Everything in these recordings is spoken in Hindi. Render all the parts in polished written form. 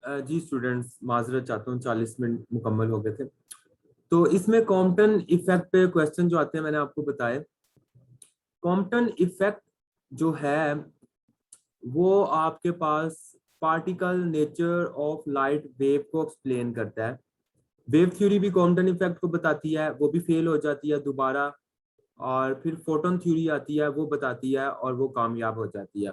जी स्टूडेंट्स, माजरत चाहता हूँ, 40 मिनट मुकम्मल हो गए थे। तो इसमें कॉम्पटन इफेक्ट पे क्वेश्चन जो आते हैं मैंने आपको बताया। कॉम्पटन इफेक्ट जो है वो आपके पास particle nature of light wave को एक्सप्लेन करता है। वेव थ्योरी भी कॉम्पटन इफेक्ट को बताती है, वो भी फेल हो जाती है दोबारा। और फिर फोटोन थ्योरी आती है, वो बताती है और वो कामयाब हो जाती है।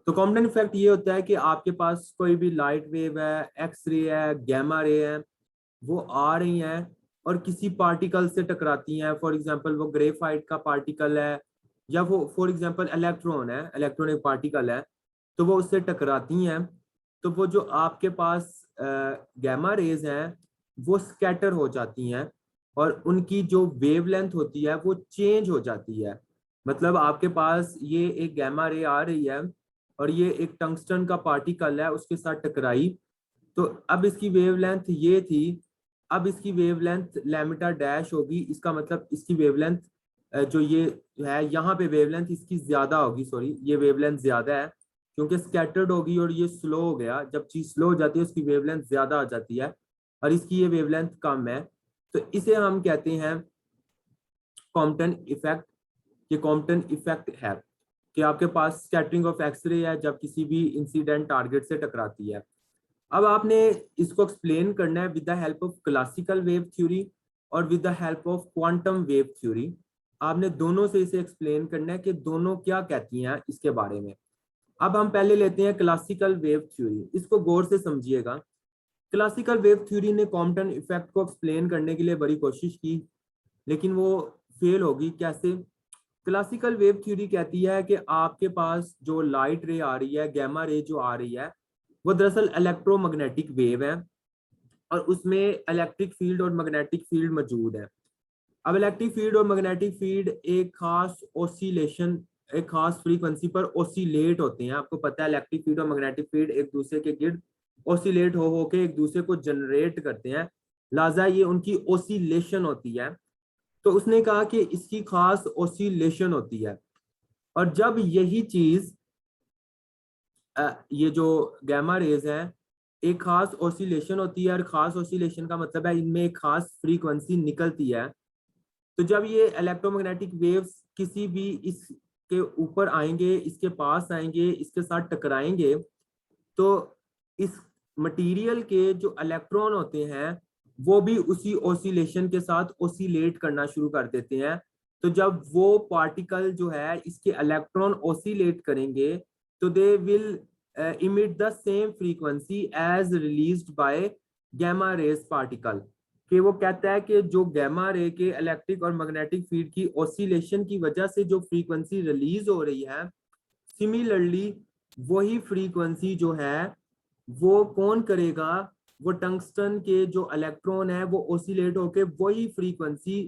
तो कॉम्पटन इफेक्ट ये होता है कि आपके पास कोई भी लाइट वेव है, एक्स रे है, गैमा रे है, वो आ रही हैं और किसी पार्टिकल से टकराती हैं। फॉर एग्जांपल वो ग्रेफाइट का पार्टिकल है, या वो फॉर एग्जांपल इलेक्ट्रॉन है, इलेक्ट्रॉन एक पार्टिकल है, तो वो उससे टकराती हैं। तो वो जो आपके पास गैमा रेज हैं वो स्कैटर हो जाती हैं और उनकी जो वेवलेंथ होती है वो चेंज हो जाती है। मतलब आपके पास ये एक गैमा रे आ रही है और ये एक टंगस्टन का पार्टिकल है, उसके साथ टकराई। तो अब इसकी वेवलेंथ ये थी, अब इसकी वेवलेंथ लैम्डा डैश होगी। इसका मतलब इसकी वेवलेंथ जो ये है यहाँ पे वेवलेंथ इसकी ज्यादा होगी, सॉरी ये वेवलेंथ ज्यादा है क्योंकि स्कैटर्ड होगी और ये स्लो हो गया। जब चीज स्लो हो जाती है उसकी वेवलेंथ ज्यादा आ जाती है और इसकी ये वेवलेंथ कम है। तो इसे हम कहते हैं कॉम्पटन इफेक्ट। ये कॉम्पटन इफेक्ट है कि आपके पास स्कैटरिंग ऑफ एक्सरे है जब किसी भी इंसिडेंट टारगेट से टकराती है। अब आपने इसको एक्सप्लेन करना है with the help of classical wave theory और with the help of quantum wave theory. आपने दोनों से इसे एक्सप्लेन करना है कि दोनों क्या कहती हैं इसके बारे में। अब हम पहले लेते हैं क्लासिकल वेव थ्योरी, इसको गौर से समझिएगा। क्लासिकल वेव थ्योरी ने कॉम्पटन इफेक्ट को एक्सप्लेन करने के लिए बड़ी कोशिश की, लेकिन वो फेल होगी। कैसे? क्लासिकल वेव थ्योरी कहती है कि आपके पास जो लाइट रे आ रही है, गैमा रे जो आ रही है, वो दरअसल इलेक्ट्रोमैग्नेटिक वेव है और उसमें इलेक्ट्रिक फील्ड और मैग्नेटिक फील्ड मौजूद है। अब इलेक्ट्रिक फील्ड और मैग्नेटिक फील्ड एक खास ओसिलेशन, एक खास फ्रीक्वेंसी पर ओसिलेट होते हैं। आपको पता है इलेक्ट्रिक फील्ड और मैग्नेटिक फील्ड एक दूसरे के गिर्द ओसिलेट हो होके एक दूसरे को जनरेट करते हैं, लिहाजा ये उनकी ओसिलेशन होती है। तो उसने कहा कि इसकी खास ओसिलेशन होती है और जब यही चीज ये जो गैमा रेज हैं, एक खास ओसिलेशन होती है और खास ओसिलेशन का मतलब है इनमें एक खास फ्रीक्वेंसी निकलती है। तो जब ये इलेक्ट्रोमैग्नेटिक वेव्स किसी भी इसके ऊपर आएंगे, इसके पास आएंगे, इसके साथ टकराएंगे, तो इस मटेरियल के जो इलेक्ट्रॉन होते हैं वो भी उसी ओसिलेशन के साथ ओसिलेट करना शुरू कर देते हैं। तो जब वो पार्टिकल जो है इसके इलेक्ट्रॉन ओसिलेट करेंगे तो they will emit the same frequency as released by gamma rays particle। कि वो कहता है कि जो गैमा रे के इलेक्ट्रिक और मैग्नेटिक फील्ड की ओसिलेशन की वजह से जो फ्रीक्वेंसी रिलीज हो रही है, सिमिलरली वही फ्रीक्वेंसी जो है वो कौन करेगा, वो टंगस्टन के जो इलेक्ट्रॉन है वो ओसिलेट होके वही फ्रीक्वेंसी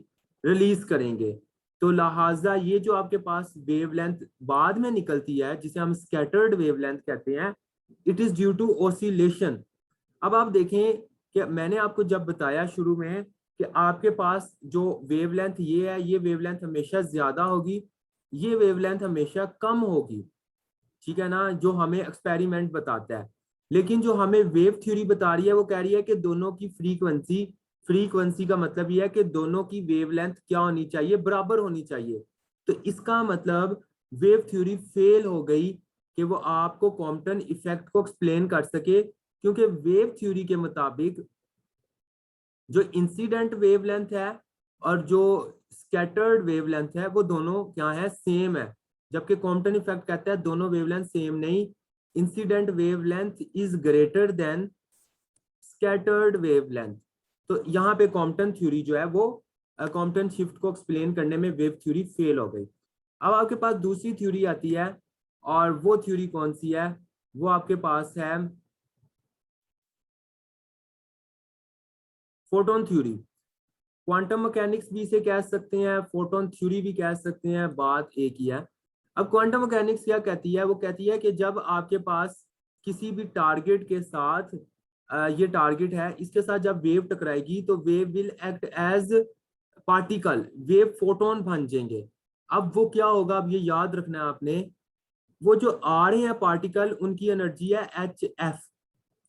रिलीज करेंगे। तो लिहाजा ये जो आपके पास वेवलेंथ बाद में निकलती है जिसे हम स्कैटर्ड वेवलेंथ कहते हैं, it is due to oscillation. अब आप देखें कि मैंने आपको जब बताया शुरू में कि आपके पास जो वेवलेंथ ये है, ये वेवलेंथ हमेशा ज्यादा होगी, ये वेवलेंथ हमेशा कम होगी, ठीक है ना, जो हमें एक्सपेरिमेंट बताता है। लेकिन जो हमें वेव थ्योरी बता रही है वो कह रही है कि दोनों की फ्रीक्वेंसी, फ्रीक्वेंसी का मतलब यह है कि दोनों की वेवलेंथ क्या होनी चाहिए, बराबर होनी चाहिए। तो इसका मतलब वेव थ्योरी फेल हो गई कि वो आपको कॉम्पटन इफेक्ट को एक्सप्लेन कर सके, क्योंकि वेव थ्योरी के मुताबिक जो इंसिडेंट वेवलेंथ है और जो स्कैटर्ड वेवलेंथ है वो दोनों क्या है, सेम है। जबकि कॉम्पटन इफेक्ट कहता है दोनों वेवलेंथ सेम नहीं, incident wavelength is greater than scattered wavelength. तो यहाँ पे कॉम्पटन थ्योरी जो है वो कॉम्पटन शिफ्ट को एक्सप्लेन करने में वेव थ्योरी फेल हो गई। अब आपके पास दूसरी थ्योरी आती है और वो थ्योरी कौन सी है, वो आपके पास है फोटोन थ्योरी। क्वांटम मैकेनिक्स भी इसे कह सकते हैं, फोटोन थ्योरी भी कह सकते हैं, बात एक ही है। अब क्वांटम मैकेनिक्स क्या कहती है, वो कहती है कि जब आपके पास किसी भी टारगेट के साथ ये टारगेट है, इसके साथ जब वेव टकराएगी तो wave will act as particle, wave photon बन जाएंगे। अब वो क्या होगा, अब ये याद रखना है आपने, वो जो आ रहे हैं पार्टिकल उनकी एनर्जी है एच एफ,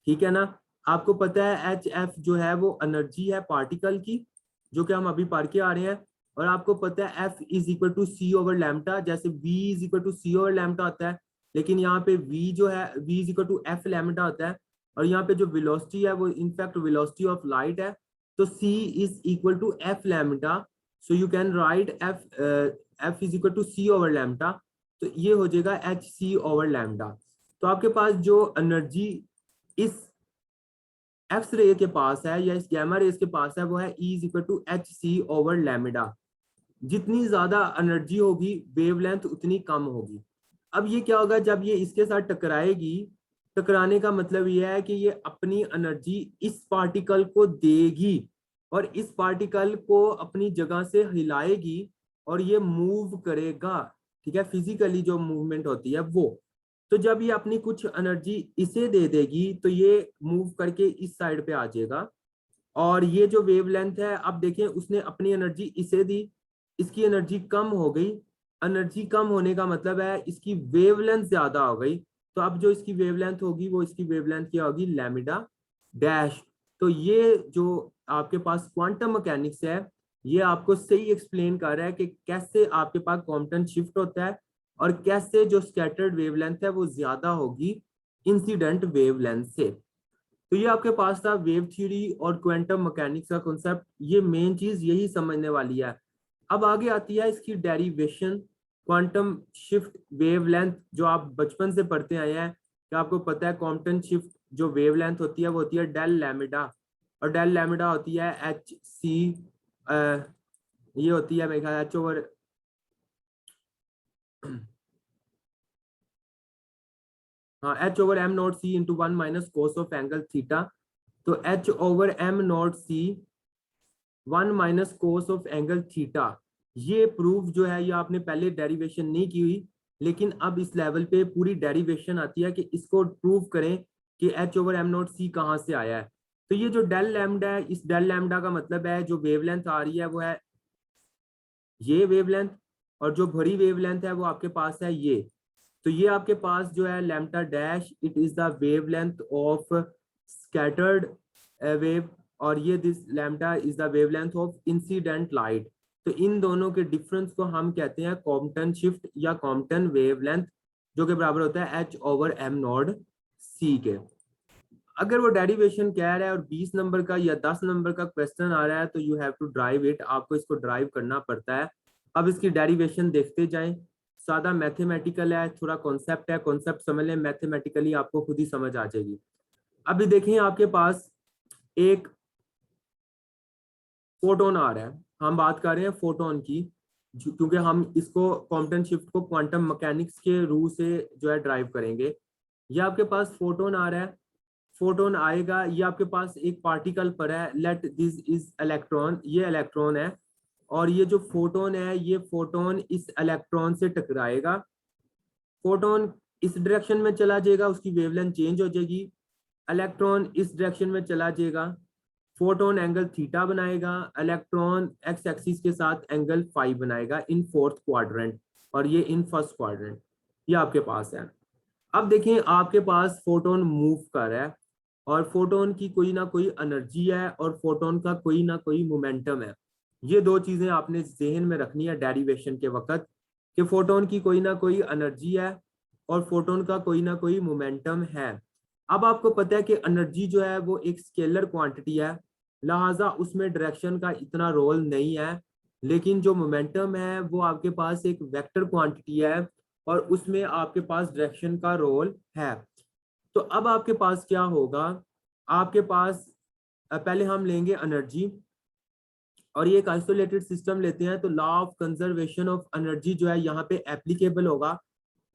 ठीक है ना। आपको पता है एच एफ जो है वो एनर्जी है पार्टिकल की, जो कि हम अभी पढ़ के आ रहे हैं। और आपको पता है f is equal to c over lambda, जैसे v is equal to c over lambda होता है, लेकिन यहाँ पे वी जो है v is equal to f lambda होता है। और यहाँ पे जो वेलोसिटी है वो इनफैक्ट वेलोसिटी ऑफ लाइट है, तो c is equal to f lambda. So you can write f is equal to c over lambda, तो ये हो जाएगा एच सी ओवर लैम्डा। तो आपके पास जो एनर्जी इस एक्स रे के पास है या इस गैमा रेस के पास है वो है E is equal to h C over lambda. जितनी ज्यादा एनर्जी होगी वेवलेंथ उतनी कम होगी। अब ये क्या होगा जब ये इसके साथ टकराएगी, टकराने का मतलब ये है कि ये अपनी एनर्जी इस पार्टिकल को देगी और इस पार्टिकल को अपनी जगह से हिलाएगी और ये मूव करेगा। ठीक है, फिजिकली जो मूवमेंट होती है वो। तो जब ये अपनी कुछ एनर्जी इसे दे देगी तो ये मूव करके इस साइड पे आ जाएगा। और ये जो वेवलेंथ है, अब देखें उसने अपनी एनर्जी इसे दी, इसकी एनर्जी कम हो गई। एनर्जी कम होने का मतलब है इसकी वेवलेंथ ज्यादा हो गई। तो अब जो इसकी वेवलेंथ होगी वो इसकी वेवलेंथ क्या होगी, लैम्डा डैश। तो ये जो आपके पास क्वांटम मैकेनिक्स है ये आपको सही एक्सप्लेन कर रहा है कि कैसे आपके पास क्वांटम शिफ्ट होता है और कैसे जो स्कैटर्ड वेवलेंथ है वो ज्यादा होगी इंसिडेंट वेवलेंथ से। तो ये आपके पास था वेव थ्योरी और क्वांटम मैकेनिक्स का कॉन्सेप्ट। ये मेन चीज यही समझने वाली है। अब आगे आती है इसकी डेरिवेशन, क्वांटम शिफ्ट वेवलेंथ, जो आप बचपन से पढ़ते आए हैं कि आपको पता है क्वांटम शिफ्ट जो वेवलेंथ होती है वो होती है डेल लैम्डा। और डेल लैम्डा होती है एच सी, ये होती है मेरे ख्याल एच ओवर हाँ h over m not c into one minus cos of angle theta. तो h over m not c one minus cos of angle theta. ये प्रूफ जो है ये आपने पहले डेरिवेशन नहीं की हुई, लेकिन अब इस लेवल पे पूरी डेरिवेशन आती है कि इसको प्रूव करें कि एच ओवर एम नॉट सी कहाँ से आया है। तो ये जो डेल लैम्डा है, इस डेल लैम्डा का मतलब है जो वेवलेंथ आ रही है वो है ये वेवलेंथ, और जो भरी वेवलेंथ है वो आपके पास है ये। तो ये आपके पास जो है lambda dash, it is the wavelength of scattered wave, और ये this lambda is the wavelength of incident light. तो इन दोनों के डिफरेंस को हम कहते हैं कॉम्पटन शिफ्ट या कॉम्पटन वेवलेंथ, जो के बराबर होता है एच ओवर एम नॉट सी के। अगर वो डेरिवेशन कह रहा है और 20 नंबर का या 10 नंबर का क्वेश्चन आ रहा है तो you have to drive it, आपको इसको ड्राइव करना पड़ता है। अब इसकी डेरिवेशन देखते जाएं। सादा मैथमेटिकल है, थोड़ा कॉन्सेप्ट है, कॉन्सेप्ट समझ लें, मैथमेटिकली आपको खुद ही समझ आ जाएगी। अभी देखें आपके पास एक फोटोन आ रहा है, हम बात कर रहे हैं फोटोन की, क्योंकि हम इसको क्वांटम शिफ्ट को क्वांटम मैकेनिक्स के रूल से जो है ड्राइव करेंगे। ये आपके पास फोटोन आ रहा है, फोटोन आएगा, ये आपके पास एक पार्टिकल पर है, लेट दिस इज इलेक्ट्रॉन, ये इलेक्ट्रॉन है। और ये जो फोटोन है ये फोटोन इस इलेक्ट्रॉन से टकराएगा, फोटोन इस डायरेक्शन में चला जाएगा, उसकी वेवलेंथ चेंज हो जाएगी, इलेक्ट्रॉन इस डायरेक्शन में चला जाएगा, फोटोन एंगल थीटा बनाएगा, इलेक्ट्रॉन एक्स एक्सिस के साथ एंगल फाइव बनाएगा इन फोर्थ क्वाड्रेंट, और ये इन फर्स्ट क्वाड्रेंट, ये आपके पास है। अब देखें आपके पास फोटोन मूव कर रहा है और फोटोन की कोई ना कोई एनर्जी है और फोटोन का कोई ना कोई मोमेंटम है। ये दो चीजें आपने जहन में रखनी है डेरिवेशन के वक्त, कि फोटोन की कोई ना कोई एनर्जी है और फोटोन का कोई ना कोई मोमेंटम है। अब आपको पता है कि एनर्जी जो है वो एक स्केलर क्वांटिटी है, लिहाजा उसमें डायरेक्शन का इतना रोल नहीं है। लेकिन जो मोमेंटम है वो आपके पास एक वेक्टर क्वांटिटी है और उसमें आपके पास डायरेक्शन का रोल है। तो अब आपके पास क्या होगा, आपके पास पहले हम लेंगे एनर्जी, और ये एक आइसोलेटेड सिस्टम लेते हैं तो law of conservation of energy जो है यहाँ पे एप्लीकेबल होगा।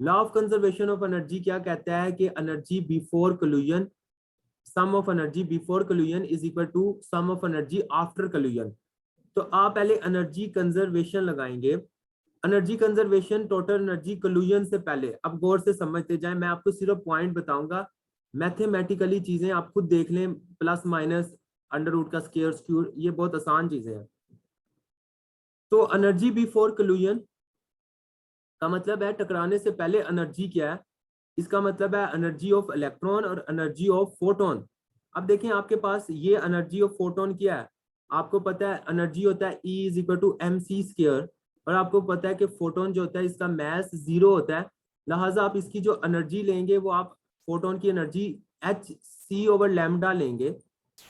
Law of conservation of energy क्या कहता है कि energy before collision, sum of energy before collision is equal to sum of energy after collision. तो आप पहले एनर्जी कंजर्वेशन लगाएंगे, energy conservation total energy collision से पहले। अब गौर से समझते जाएं, मैं आपको सिर्फ पॉइंट बताऊंगा, मैथमेटिकली चीजें आप खुद देख लें, प्लस माइनस अंडर रूट का स्क्वायर स्क्यूर, ये बहुत आसान चीजें हैं। तो एनर्जी बिफोर कोलिजन का मतलब है टकराने से पहले एनर्जी क्या है, इसका मतलब है एनर्जी ऑफ इलेक्ट्रॉन और एनर्जी ऑफ फोटोन। अब देखें आपके पास ये एनर्जी ऑफ फोटोन क्या है, आपको पता है एनर्जी होता है E is equal to M C square, और आपको पता है कि फोटोन जो होता है इसका मैस 0 होता है, लिहाजा आप इसकी जो एनर्जी लेंगे वो आप फोटोन की एनर्जी एच सी ओवर लैम्डा लेंगे।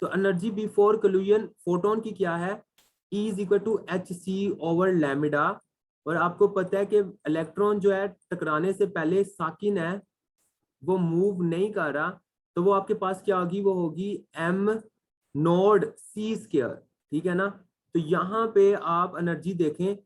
तो एनर्जी बिफोर कोलिजन फोटोन की क्या है, E is equal to h C over lambda, और आपको पता है कि इलेक्ट्रॉन जो है टकराने से पहले साकिन है, वो मूव नहीं कर रहा, तो वो आपके पास क्या होगी, वो होगी एम नोड सी स्क्वायर, ठीक है ना। तो यहाँ पे आप एनर्जी देखें,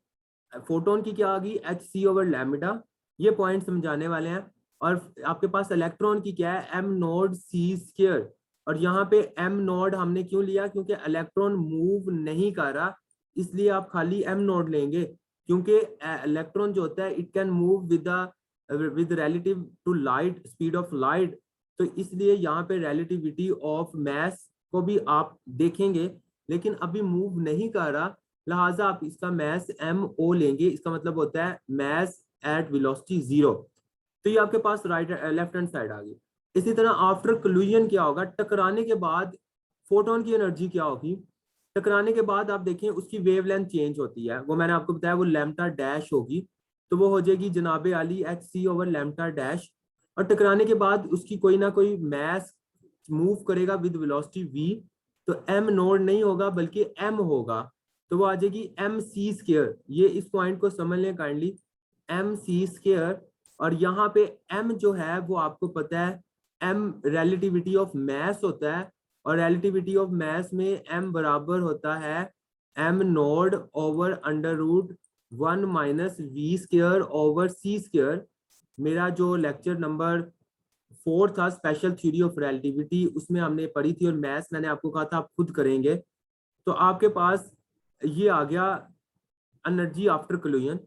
फोटोन की क्या होगी एच सी ओवर लैम्डा, ये पॉइंट समझाने वाले हैं। और आपके पास इलेक्ट्रॉन की क्या है, एम नोड सी स्क्वायर, और यहाँ पे एम नोड हमने क्यों लिया, क्योंकि इलेक्ट्रॉन मूव नहीं कर रहा, इसलिए आप खाली एम नोड लेंगे, क्योंकि इलेक्ट्रॉन जो होता है it can move with relative to light, speed of light, तो इसलिए यहाँ पे रिलेटिविटी ऑफ मैस को भी आप देखेंगे, लेकिन अभी मूव नहीं कर रहा, लिहाजा आप इसका मैस एम ओ लेंगे, इसका मतलब होता है मैस एट वेलोसिटी 0। तो ये आपके पास राइट लेफ्ट हैंड साइड आ गई। इसी तरह आफ्टर कोलिजन क्या होगा, टकराने के बाद फोटोन की एनर्जी क्या होगी, टकराने के बाद आप देखें उसकी वेवलेंथ चेंज होती है, वो मैंने आपको बताया, वो लैम्डा डैश होगी, तो वो हो जाएगी जनाबे आली एच सी ओवर लैम्डा डैश, और टकराने के बाद उसकी कोई ना कोई मैस मूव करेगा विद वेलोसिटी v, तो m नोड नहीं होगा बल्कि m होगा, तो वो आ जाएगी एम सी स्क्वायर। ये इस पॉइंट को समझ लें काइंडली, एम सी स्क्वायर, और यहाँ पे m जो है वो आपको पता है m रिलेटिविटी ऑफ मैस होता है, और रिलेटिविटी ऑफ मैस में m बराबर होता है m naught over under root 1 minus v square over c square. मेरा जो लेक्चर नंबर 4 था स्पेशल थ्योरी ऑफ रिलेटिविटी, उसमें हमने पढ़ी थी, और मैथ्स मैंने आपको कहा था आप खुद करेंगे। तो आपके पास ये आ गया एनर्जी आफ्टर कोलिजन।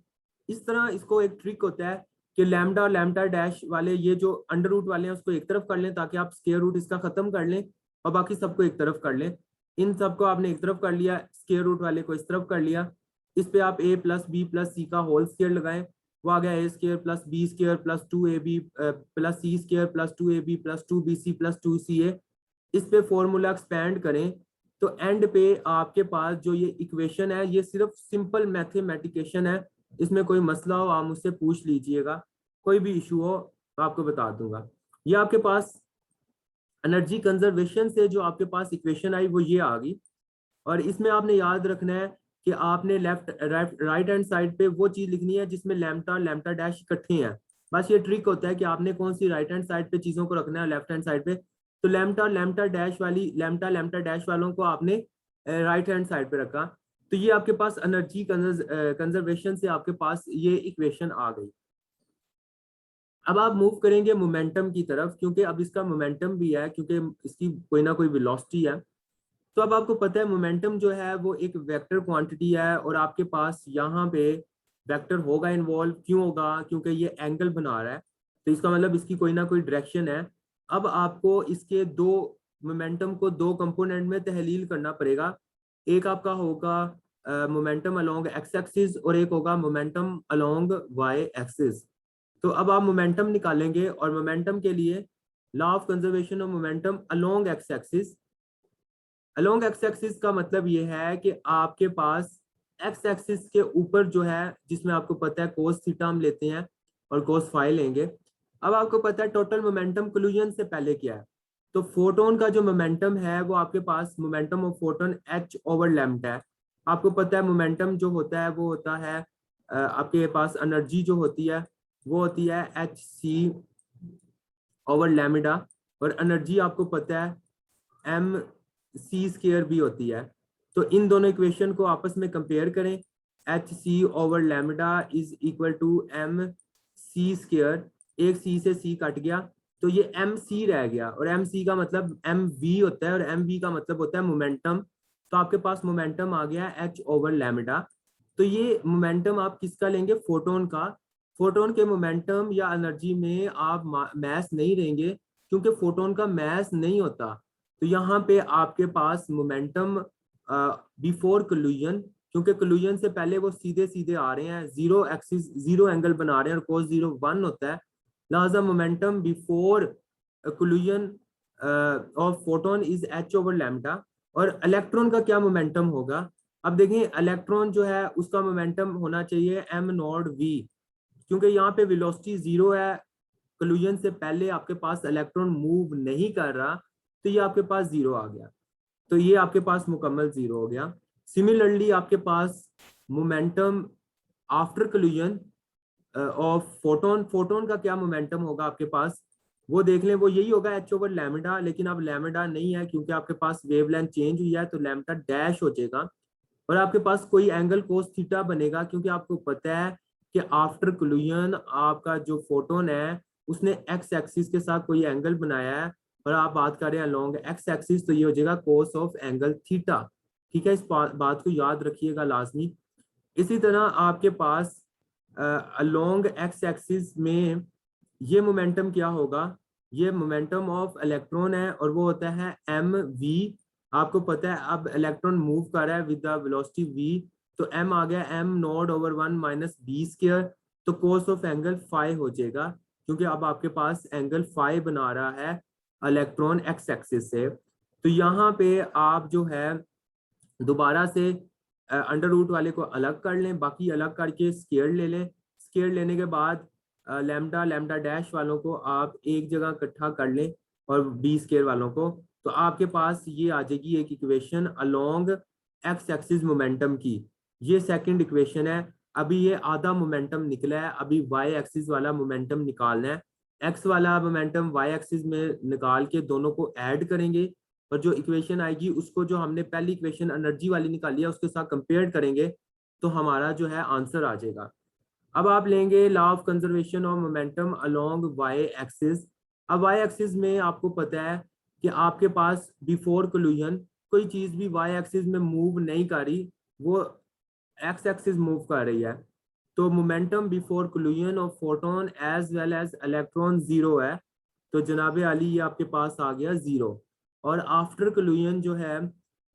इस तरह इसको एक ट्रिक होता है कि लैम्डा लैम्डा डैश वाले ये जो अंडर रूट वाले हैं उसको एक तरफ कर लें, ताकि आप स्क्वायर रूट इसका खत्म कर लें, और बाकी सबको एक तरफ कर लें। इन सबको आपने एक तरफ कर लिया, स्क्वायर रूट वाले को इस तरफ कर लिया, इस पे आप a plus b plus c का होल स्क्वायर लगाएं, वो आ गया a square plus b square plus 2ab plus c square plus 2ab plus 2bc plus 2ca। इस पे फॉर्मूला एक्सपेंड करें, तो एंड पे आपके पास जो ये इक्वेशन है ये सिर्फ सिंपल मैथमेटिकेशन है, इसमें कोई मसला हो आप मुझसे पूछ लीजिएगा, कोई भी इशू हो तो आपको बता दूंगा। ये आपके पास एनर्जी कंजर्वेशन से जो आपके पास इक्वेशन आई वो ये आ गई, और इसमें आपने याद रखना है कि आपने राइट हैंड साइड पे वो चीज लिखनी है जिसमें लैम्डा लैम्डा डैश इकट्ठे हैं। बस ये ट्रिक होता है कि आपने कौन सी राइट हैंड साइड पे चीजों को रखना है, लेफ्ट हैंड साइड पे, तो लैम्डा लैम्डा डैश वाली लैम्डा लैम्डा डैश वालों को आपने राइट हैंड साइड पे रखा। तो ये आपके पास एनर्जी कंजर्वेशन से आपके पास ये इक्वेशन आ गई। अब आप मूव करेंगे मोमेंटम की तरफ, क्योंकि अब इसका मोमेंटम भी है, क्योंकि इसकी कोई ना कोई वेलोसिटी है। तो अब आपको पता है मोमेंटम जो है वो एक वेक्टर क्वांटिटी है, और आपके पास यहाँ पे वेक्टर होगा इन्वॉल्व, क्यों होगा, क्योंकि ये एंगल बना रहा है, तो इसका मतलब इसकी कोई ना कोई डायरेक्शन है। अब आपको इसके दो मोमेंटम को दो कंपोनेंट में तहलील करना पड़ेगा, एक आपका होगा मोमेंटम अलोंग एक्स एक्सिस, और एक होगा मोमेंटम अलोंग वाई एक्सिस। तो अब आप मोमेंटम निकालेंगे, और मोमेंटम के लिए law of conservation of momentum along x axis. Along x axis का मतलब ये है कि आपके पास एक्स एक्सिस के ऊपर जो है, जिसमें आपको पता है कोस थीटा हम लेते हैं और कोस फाई लेंगे। अब आपको पता है टोटल मोमेंटम कोलिजन से पहले क्या है, तो फोटोन का जो मोमेंटम है वो आपके पास momentum of photon h over lambda है। आपको पता है मोमेंटम जो होता है वो होता है आपके पास एनर्जी जो होती है वो होती है एच सी ओवर लैम्डा, और एनर्जी आपको पता है एम सी स्क्वायर भी होती है। तो इन दोनों इक्वेशन को आपस में कंपेयर करें, H C over lambda is equal to M C square, एक सी से सी कट गया तो ये एम सी रह गया, और एम सी का मतलब एम वी होता है, और एम वी का मतलब होता है मोमेंटम। तो आपके पास मोमेंटम आ गया एच ओवर लैम्डा। तो ये मोमेंटम आप किसका लेंगे, फोटोन का। फोटोन के मोमेंटम या एनर्जी में आप मैस नहीं लेंगे, क्योंकि फोटोन का मैस नहीं होता। तो यहाँ पे आपके पास मोमेंटम बिफोर कोलिजन, क्योंकि कोलिजन से पहले वो सीधे सीधे आ रहे हैं, जीरो एक्सिस जीरो एंगल बना रहे हैं, और कोस जीरो 1 होता है, लिहाजा momentum before collision of photon is H over lambda. और इलेक्ट्रॉन का क्या मोमेंटम होगा? अब देखें, इलेक्ट्रॉन जो है उसका मोमेंटम होना चाहिए एम नॉट वी, क्योंकि यहाँ पे वेलोसिटी जीरो है, कोलिजन से पहले आपके पास इलेक्ट्रॉन मूव नहीं कर रहा, तो ये आपके पास जीरो आ गया, तो ये आपके पास मुकम्मल जीरो हो गया। सिमिलरली आपके पास momentum after collision of photon, photon का क्या मोमेंटम होगा आपके पास, वो देख लें, वो यही होगा एच ओवर लैम्डा, लेकिन अब लैम्डा नहीं है क्योंकि आपके पास वेवलेंथ चेंज हुई है, तो लैम्डा डैश हो जाएगा और आपके पास कोई एंगल कोस थीटा बनेगा, क्योंकि आपको पता है कि आफ्टर कोलिजन आपका जो फोटोन है उसने एक्स एक्सिस के साथ कोई एंगल बनाया है, और आप बात कर रहे हैं अलोंग एक्स एक्सिस, तो ये हो जाएगा कोस ऑफ एंगल थीटा। ठीक है, इस बात को याद रखिएगा लाजमी। इसी तरह आपके पास अलोंग एक्स एक्सिस में ये मोमेंटम क्या होगा, ये मोमेंटम ऑफ इलेक्ट्रॉन है और वो होता है एम वी। आपको पता है अब इलेक्ट्रॉन मूव कर रहा है विद द वेलोसिटी वी, तो एम आ गया m naught over 1 minus b square, तो कोस ऑफ एंगल फाइव हो जाएगा, क्योंकि अब आपके पास एंगल फाइव बना रहा है इलेक्ट्रॉन एक्स एक्सिस से। तो यहाँ पे आप जो है दोबारा से अंडर रूट वाले को अलग कर लें, बाकी अलग करके स्क्वायर ले लें, स्क्वायर लेने के बाद लैम्डा लैम्डा डैश वालों को आप एक जगह इकट्ठा कर लें और बी स्क्वायर वालों को, तो आपके पास ये आ जाएगी एक equation along x axis momentum की। ये सेकंड इक्वेशन है। अभी ये आधा मोमेंटम निकला है, अभी वाई एक्सिस वाला मोमेंटम निकालना है। एक्स वाला मोमेंटम वाई एक्सिस में निकाल के दोनों को ऐड करेंगे और जो इक्वेशन आएगी उसको, जो हमने पहली इक्वेशन एनर्जी वाली निकाली है उसके साथ कंपेयर करेंगे, तो हमारा जो है आंसर आ जाएगा। अब आप लेंगे law of conservation of momentum along y axis. अब वाई एक्सिस में आपको पता है कि आपके पास बिफोर कोलिजन कोई चीज भी वाई एक्सिस में मूव नहीं कर रही, वो एक्स एक्सिस मूव कर रही है, तो momentum before collision of photon as well as electron zero है, तो जनाब अली ये आपके पास आ गया जीरो। और आफ्टर कोलिजन जो है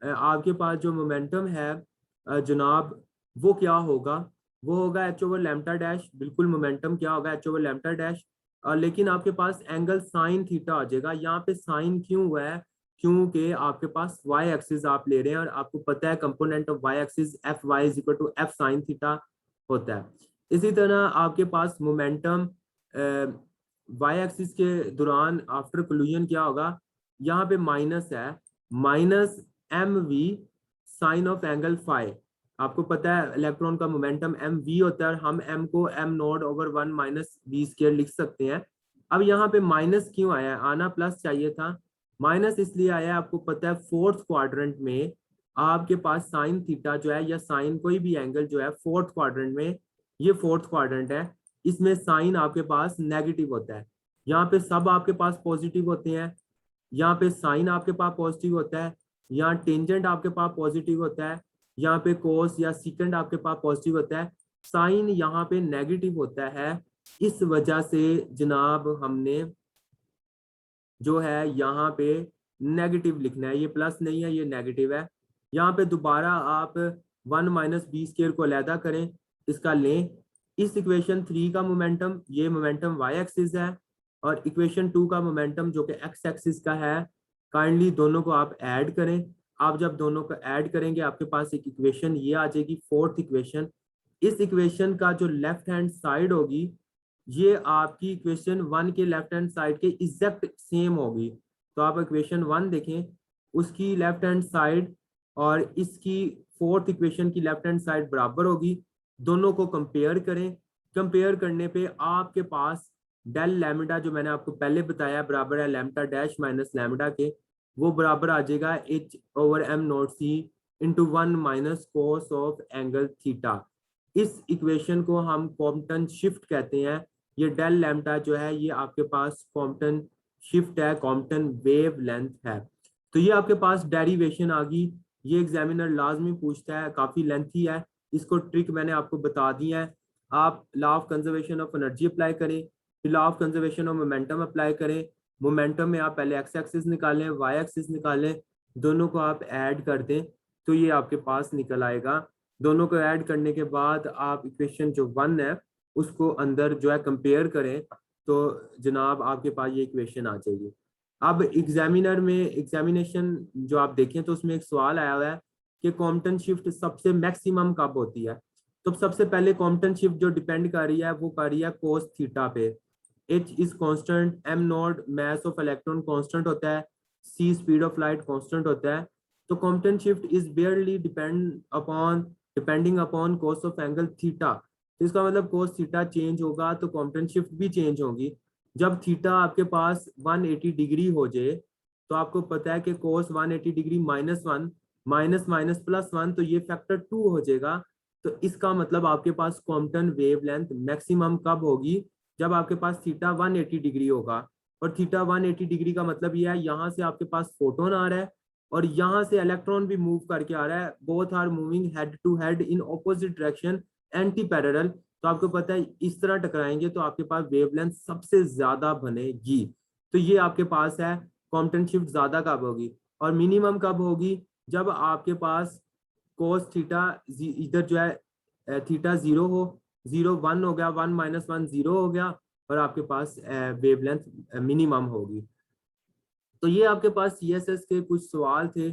आपके पास जो मोमेंटम है जनाब, वो क्या होगा, वो होगा एच ओवर लैम्डा डैश, बिल्कुल मोमेंटम क्या होगा एच ओवर लैम्डा डैश। लेकिन आपके पास एंगल साइन थीटा आ जाएगा। यहाँ पे साइन क्यों हुआ है, क्योंकि आपके पास वाई एक्सिस आप ले रहे हैं और आपको पता है component of y axis f y is equal to f sine theta होता है। इसी तरह आपके पास मोमेंटम वाई एक्सिस के दौरान आफ्टर कोलिजन क्या होगा, यहाँ पे माइनस है, minus m v sine of angle five. आपको पता है इलेक्ट्रॉन का मोमेंटम एम वी होता है और हम एम को m naught over 1 minus b square लिख सकते हैं। अब यहाँ पे माइनस क्यों आया, आना प्लस चाहिए था, माइनस इसलिए आया, आपको पता है फोर्थ क्वाड्रेंट में आपके पास साइन थीटा जो है या साइन कोई भी एंगल जो है फोर्थ क्वाड्रेंट में, ये फोर्थ क्वाड्रेंट है, इसमें साइन आपके पास नेगेटिव होता है। यहाँ पे सब आपके पास पॉजिटिव होते हैं, यहाँ पे साइन आपके पास पॉजिटिव होता है, यहाँ टेंजेंट आपके पास पॉजिटिव होता है, यहाँ पे कोस या सीकेंड आपके पास पॉजिटिव होता है, साइन यहाँ पे नेगेटिव होता है। इस वजह से जनाब हमने जो है यहाँ पे नेगेटिव लिखना है, ये प्लस नहीं है ये नेगेटिव है। यहाँ पे दोबारा आप 1 माइनस बी स्क्वायर को अलहदा करें, इसका लें, इस इक्वेशन 3 का मोमेंटम, ये मोमेंटम वाई एक्सिस है, और इक्वेशन 2 का मोमेंटम जो कि एक्स एक्सिस का है, काइंडली दोनों को आप ऐड करें। आप जब दोनों को ऐड करेंगे आपके पास एक इक्वेशन ये आ जाएगी, फोर्थ इक्वेशन। इस इक्वेशन का जो लेफ्ट हैंड साइड होगी, ये आपकी इक्वेशन 1 के लेफ्ट हैंड साइड के एग्जैक्ट सेम होगी। तो आप इक्वेशन 1 देखें, उसकी लेफ्ट हैंड साइड और इसकी फोर्थ इक्वेशन की लेफ्ट हैंड साइड बराबर होगी। दोनों को कंपेयर करें, कंपेयर करने पे आपके पास डेल लैम्डा जो मैंने आपको पहले बताया बराबर है लैम्डा डैश माइनस लैम्डा के, वो बराबर आ जाएगा h over m not c into 1 minus cos of angle theta. इस इक्वेशन को हम कॉम्पटन शिफ्ट कहते हैं। ये डेल लैम्डा जो है ये आपके पास कॉम्पटन शिफ्ट है, कॉम्पटन वेव लेंथ है। तो ये आपके पास डेरिवेशन आ गई। ये एग्जामिनर लाजमी पूछता है, काफी लेंथी है, इसको ट्रिक मैंने आपको बता दी है। आप law of conservation of energy apply करें, फिर law of conservation of momentum apply करें। मोमेंटम में आप पहले एक्स एक्सिस निकालें, वाई एक्सिस निकालें, दोनों को आप ऐड कर दें तो ये आपके पास निकल आएगा। दोनों को ऐड करने के बाद आप इक्वेशन जो 1 है उसको अंदर जो है कंपेयर करें, तो जनाब आपके पास ये इक्वेशन आ जाएगी। अब एग्जामिनेशन जो आप देखें तो उसमें एक सवाल आया हुआ है कि कॉम्पटन शिफ्ट सबसे मैक्सिमम कब होती है। तो सबसे पहले कॉम्पटन शिफ्ट जो डिपेंड कर रही है वो कर रही है कोस थीटा पे। H is constant, am not mass of electron constant होता है, सी स्पीड ऑफ लाइट कांस्टेंट होता है। तो Compton shift is बेयरली depending upon cos of angle theta. तो इसका मतलब कोस थीटा चेंज होगा तो कॉम्पटन शिफ्ट भी चेंज होगी। जब थीटा आपके पास 180 डिग्री हो जाए तो आपको पता है कि कोस 180 डिग्री -1 माइनस माइनस +1, तो ये फैक्टर 2 हो जाएगा। तो इसका मतलब आपके पास कॉम्पटन वेवलेंथ मैक्सिमम कब होगी, जब आपके पास थीटा 180 डिग्री होगा। और थीटा 180 डिग्री का मतलब ये है यहाँ से आपके पास फोटोन आ रहा है और यहाँ से इलेक्ट्रॉन भी मूव करके आ रहा है, both are moving head to head in opposite direction anti parallel. तो आपको पता है इस तरह टकराएंगे तो आपके पास वेवलेंथ सबसे ज्यादा बनेगी। तो ये आपके पास है कॉम्पटन शिफ्ट ज्यादा कब होगी। और मिनिमम कब होगी, जब आपके पास कोस थीटा इधर जो है थीटा 0 हो, 0 1 हो गया, 1 -1 0 हो गया और आपके पास वेवलेंथ मिनिमम होगी। तो ये आपके पास सीएसएस के कुछ सवाल थे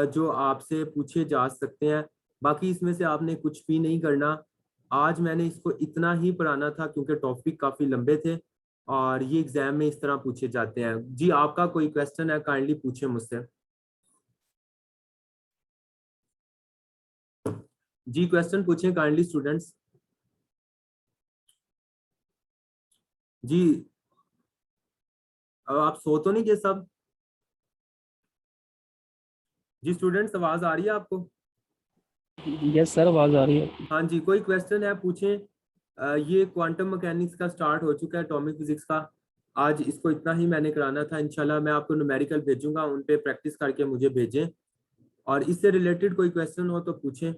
जो आपसे पूछे जा सकते हैं। बाकी इसमें से आपने कुछ भी नहीं करना। आज मैंने इसको इतना ही पढ़ाना था क्योंकि टॉपिक काफी लंबे थे और ये एग्जाम में इस तरह पूछे जाते हैं। जी आपका कोई क्वेश्चन है काइंडली पूछे मुझसे। जी क्वेश्चन पूछें काइंडली स्टूडेंट्स। जी अब आप सो तो नहीं गए सब। जी स्टूडेंट्स आवाज आ रही है आपको। यस सर, आवाज आ रही है। हाँ जी कोई क्वेश्चन है पूछें। ये क्वांटम मैकेनिक्स का स्टार्ट हो चुका है, एटॉमिक फिजिक्स का। आज इसको इतना ही मैंने कराना था। इंशाल्लाह मैं आपको न्यूमेरिकल भेजूंगा, उन पे प्रैक्टिस करके मुझे भेजें। और इससे रिलेटेड कोई क्वेश्चन हो तो पूछें।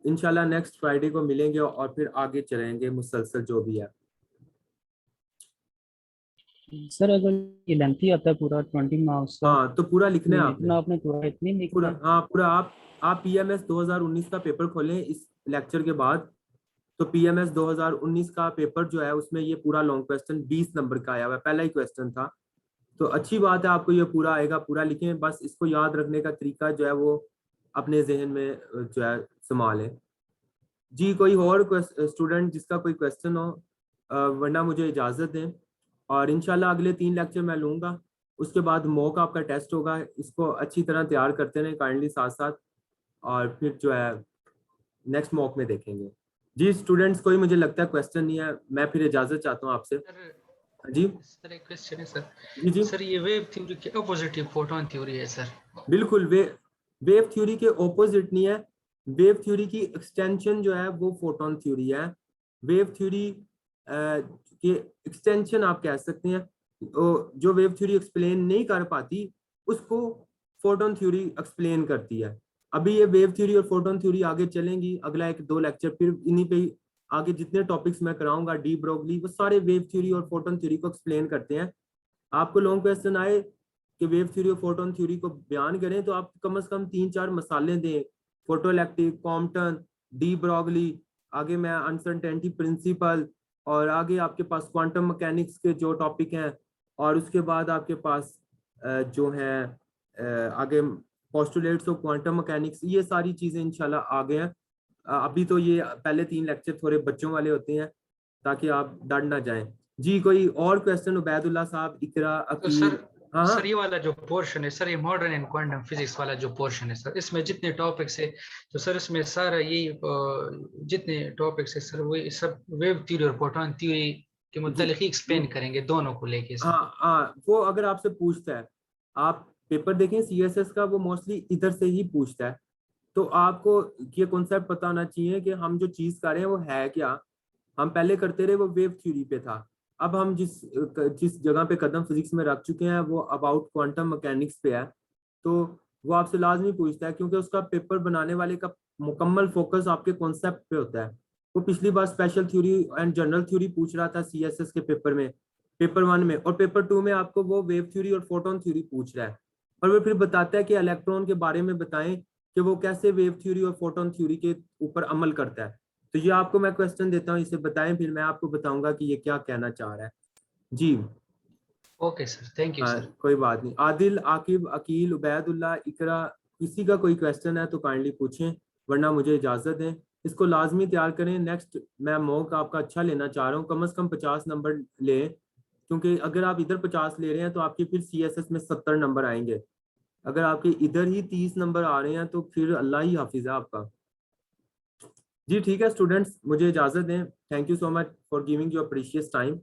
इंशाल्लाह नेक्स्ट फ्राइडे को मिलेंगे और फिर आगे चलेंगे मुसलसल जो भी है। सर अगर ये लेंथी आता है पूरा 20 मार्क्स का, हाँ तो पूरा लिखना है तो आपने। इतना आपने पूरा इतनी लिखना पूरा है? हाँ पूरा आप पीएमएस 2019 का पेपर खोलें इस लेक्चर के बाद। तो पीएमएस 2019 का पेपर जो है उसमें ये पूरा लॉन्ग क्वेश्चन 20 नंबर का आया हुआ है, पहला ही क्वेश्चन था। तो अच्छी बात है आपको ये पूरा आएगा, पूरा लिखें। बस इसको याद रखने का तरीका जो है वो अपने जहन में जो है संभालें। जी कोई और स्टूडेंट जिसका कोई क्वेश्चन हो वरना मुझे इजाज़त दें। और इंशाल्लाह अगले 3 लेक्चर मैं लूँगा। उसके बाद मॉक आपका टेस्ट होगा, इसको अच्छी तरह तैयार करते रहें काइंडली साथ साथ। और फिर जो है नेक्स्ट मॉक में देखेंगे। जी स्टूडेंट्स कोई मुझे लगता है क्वेश्चन नहीं है, मैं फिर इजाज़त चाहता हूँ आपसे। सर जी सर एक क्वेश्चन है सर। जी जी सर ये वेव थ्योरी के अपोजिट फोटोन थ्योरी है सर। बिल्कुल। वेव थ्योरी के ऑपोजिट नहीं है। वेव थ्योरी की एक्सटेंशन जो है वो फोटोन थ्योरी है। वेव थ्योरी के एक्सटेंशन आप कह सकते हैं। जो वेव थ्योरी एक्सप्लेन नहीं कर पाती उसको फोटोन थ्योरी एक्सप्लेन करती है। अभी ये वेव थ्योरी और फोटोन थ्योरी आगे चलेंगी, अगला 1-2 लेक्चर फिर इन्हीं पे ही आगे जितने टॉपिक्स मैं कराऊंगा डी ब्रोगली वो सारे वेव थ्योरी और फोटोन थ्योरी को एक्सप्लेन करते हैं। आपको लॉन्ग क्वेश्चन आए कि वेव थ्योरी और फोटोन थ्योरी को बयान करें तो आप कम से कम 3-4 मसाले दें। Photo electric, Compton, de Broglie, आगे मैं अनसर्टेनिटी प्रिंसिपल, और आगे आपके पास क्वांटम मैकेनिक्स के जो टॉपिक हैं, और उसके बाद आपके पास जो हैं आगे पोस्टुलेट्स ऑफ क्वांटम मैकेनिक्स, ये सारी चीजें इंशाल्लाह आगे हैं। अभी तो ये पहले 3 लेक्चर थोड़े बच्चों वाले होते हैं ताकि आप डर ना जाएं। जी कोई और क्वेश्चन? उबैदुल्ला साहब, इकरा, तो अकील। हाँ सर हाँ ये वाला जो पोर्शन है सर, ये मॉडर्न एंड क्वांटम फिजिक्स वाला जो पोर्शन है सर, इसमें जितने टॉपिक्स है तो सर इसमें सारा यही जितने टॉपिक्स है सर वो सब वेव थ्योरी और फोटोन थ्योरी के जी मुतालिक ही एक्सप्लेन करेंगे दोनों को लेके सर। हाँ हाँ वो अगर आपसे पूछता है, आप पेपर देखें सीएसएस का, वो मोस्टली इधर से ही पूछता है। तो आपको ये कॉन्सेप्ट पता होना चाहिए कि हम जो चीज कर रहे हैं वो है क्या। हम पहले करते रहे वो वेव थ्योरी पे था। अब हम जिस जिस जगह पे कदम फिजिक्स में रख चुके हैं वो अबाउट क्वांटम मैकेनिक्स पे है। तो वो आपसे लाजमी पूछता है क्योंकि उसका पेपर बनाने वाले का मुकम्मल फोकस आपके कॉन्सेप्ट पे होता है। वो पिछली बार special theory and general theory पूछ रहा था सीएसएस के पेपर में, पेपर 1 में, और पेपर 2 में आपको वो वेव थ्योरी और फोटोन थ्योरी पूछ रहा है। और वो फिर बताता है कि इलेक्ट्रॉन के बारे में बताएं कि वो कैसे वेव थ्योरी और फोटोन थ्योरी के ऊपर अमल करता है। तो ये आपको मैं क्वेश्चन देता हूँ, इसे बताएं, फिर मैं आपको बताऊंगा कि ये क्या कहना चाह रहा है। जी ओके सर, थैंक यू हाँ, सर। कोई बात नहीं। आदिल, आकिब, अकील, उबैदुल्लाह, इकरा, किसी का कोई क्वेश्चन है तो काइंडली पूछें, वरना मुझे इजाजत दें। इसको लाजमी तैयार करें। नेक्स्ट मैं मॉक आपका अच्छा लेना चाह रहा हूँ, कम से कम 50 नंबर लें, क्योंकि अगर आप इधर 50 ले रहे हैं तो आपके फिर CSS में 70 नंबर आएंगे। अगर आपके इधर ही 30 नंबर आ रहे हैं तो फिर अल्लाह ही हाफिज है आपका। जी ठीक है स्टूडेंट्स, मुझे इजाजत दें। Thank you so much for giving your precious time.